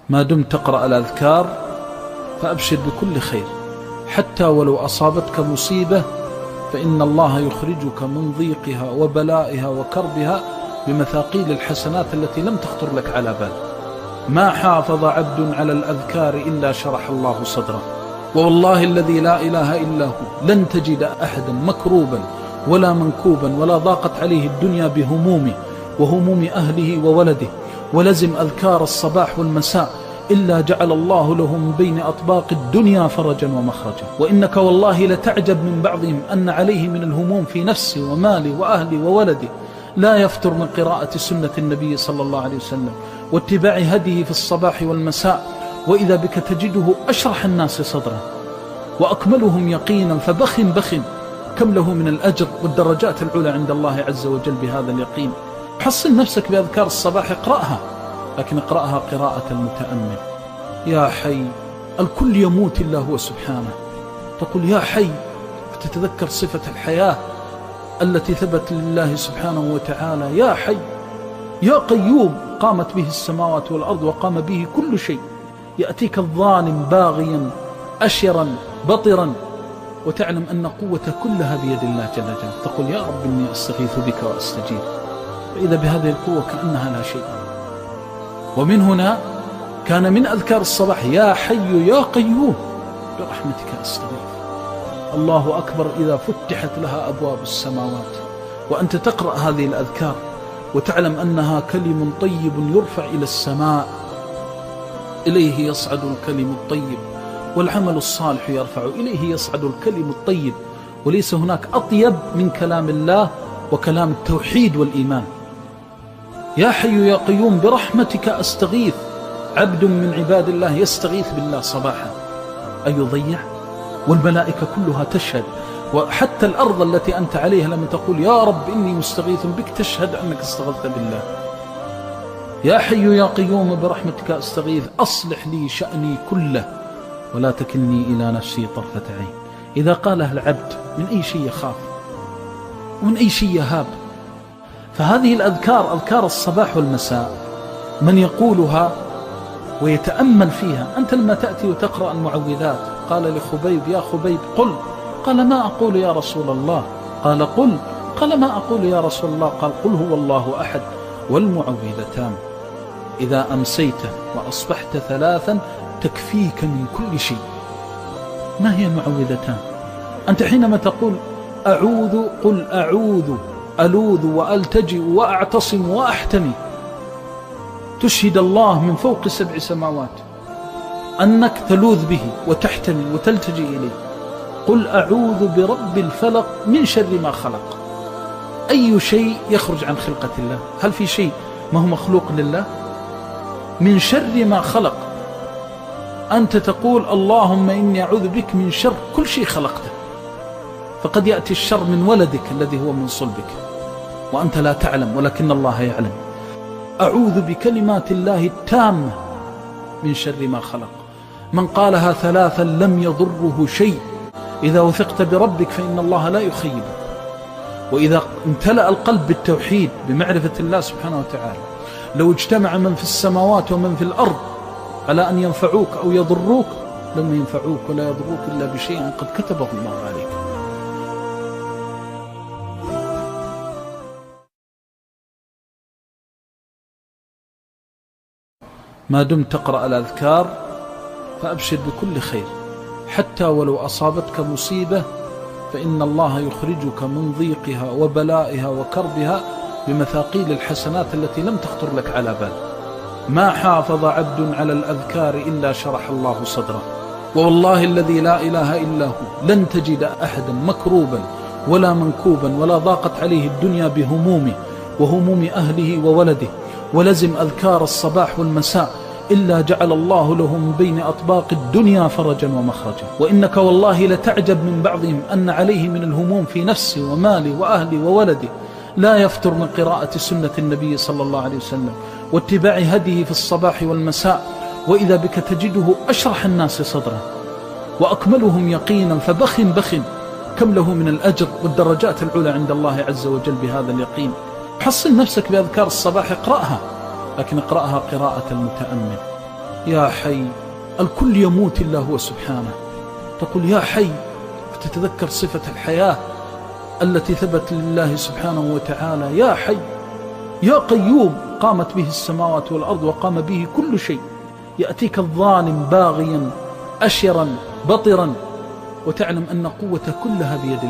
ما دمت تقرأ الأذكار فأبشر بكل خير، حتى ولو أصابتك مصيبة فإن الله يخرجك من ضيقها وبلائها وكربها بمثاقيل الحسنات التي لم تخطر لك على بال. ما حافظ عبد على الأذكار إلا شرح الله صدره، والله الذي لا إله إلا هو لن تجد أحدا مكروبا ولا منكوبا ولا ضاقت عليه الدنيا بهمومه وهموم أهله وولده ولزم أذكار الصباح والمساء إلا جعل الله له من بين أطباق الدنيا فرجا ومخرجا. وإنك والله لتعجب من بعضهم أن عليه من الهموم في نفسه وماله وأهله وولده لا يفتر من قراءة سنة النبي صلى الله عليه وسلم واتباع هديه في الصباح والمساء، وإذا بك تجده أشرح الناس صدرا وأكملهم يقينا، فبخ كم له من الأجر والدرجات العلى عند الله عز وجل بهذا اليقين. حصل نفسك بأذكار الصباح، اقرأها، لكن اقرأها قراءة المتأمل. يا حي، الكل يموت إلا هو سبحانه، تقول يا حي فتتذكر صفة الحياة التي ثبت لله سبحانه وتعالى. يا حي يا قيوم قامت به السماوات والأرض وقام به كل شيء. يأتيك الظالم باغيا أشرا بطرا وتعلم أن قوة كلها بيد الله جل جلاله، تقول يا رب إني أستغيث بك وأستجيب، فإذا بهذه القوة كأنها لا شيء. ومن هنا كان من أذكار الصباح يا حي يا قيوم برحمتك أستغيث. الله أكبر إذا فتحت لها أبواب السماوات وأنت تقرأ هذه الأذكار وتعلم أنها كلم طيب يرفع إلى السماء، إليه يصعد الكلم الطيب والعمل الصالح يرفع إليه يصعد الكلم الطيب، وليس هناك أطيب من كلام الله وكلام التوحيد والإيمان. يا حي يا قيوم برحمتك أستغيث. عبد من عباد الله يستغيث بالله صباحا أيضيع؟ والملائكة كلها تشهد، وحتى الأرض التي أنت عليها لما تقول يا رب إني مستغيث بك تشهد أنك استغثت بالله. يا حي يا قيوم برحمتك أستغيث، أصلح لي شأني كله ولا تكلني إلى نفسي طرفة عين. إذا قالها العبد من أي شيء يخاف ومن أي شيء يهاب. فهذه الأذكار أذكار الصباح والمساء من يقولها ويتأمل فيها. أنت لما تأتي وتقرأ المعوذات قال لخبيب يا خبيب قل، قال ما أقول يا رسول الله، قال قل، قال ما أقول يا رسول الله، قال قل هو الله أحد والمعوذتان إذا أمسيت وأصبحت ثلاثا تكفيك من كل شيء. ما هي المعوذتان؟ أنت حينما تقول أعوذ، قل أعوذ ألوذ وألتجئ وأعتصم وأحتمي، تشهد الله من فوق 7 سماوات أنك تلوذ به وتحتمي وتلتجئ إليه. قل أعوذ برب الفلق من شر ما خلق. أي شيء يخرج عن خلقة الله؟ هل في شيء ما هو مخلوق لله؟ من شر ما خلق. أنت تقول اللهم إني أعوذ بك من شر كل شيء خلقته، فقد يأتي الشر من ولدك الذي هو من صلبك وأنت لا تعلم ولكن الله يعلم. أعوذ بكلمات الله التامة من شر ما خلق. من قالها 3 لم يضره شيء. إذا وثقت بربك فإن الله لا يخيبك، وإذا امتلأ القلب بالتوحيد بمعرفة الله سبحانه وتعالى، لو اجتمع من في السماوات ومن في الأرض على أن ينفعوك أو يضروك لم ينفعوك ولا يضروك إلا بشيء قد كتبه الله عليك. ما دمت تقرأ الأذكار فأبشر بكل خير، حتى ولو أصابتك مصيبة فإن الله يخرجك من ضيقها وبلائها وكربها بمثاقيل الحسنات التي لم تخطر لك على بال. ما حافظ عبد على الأذكار إلا شرح الله صدره، والله الذي لا إله إلا هو لن تجد أحدا مكروبا ولا منكوبا ولا ضاقت عليه الدنيا بهمومه وهموم أهله وولده ولزم أذكار الصباح والمساء إلا جعل الله له من بين أطباق الدنيا فرجا ومخرجا. وإنك والله لتعجب من بعضهم أن عليه من الهموم في نفسه وماله وأهله وولده لا يفتر من قراءة سنة النبي صلى الله عليه وسلم واتباع هديه في الصباح والمساء، وإذا بك تجده أشرح الناس صدرا وأكملهم يقينا، فبخ كم له من الأجر والدرجات العلى عند الله عز وجل بهذا اليقين. حصل نفسك بأذكار الصباح، اقرأها، لكن اقرأها قراءة المتأمل. يا حي. الكل يموت إلا هو سبحانه. تقول يا حي، فتتذكر صفة الحياة التي ثبت لله سبحانه وتعالى. يا حي يا قيوم، قامت به السماوات والأرض وقام به كل شيء. يأتيك الظالم باغيا أشرا بطرا، وتعلم أن قوة كلها بيد الله.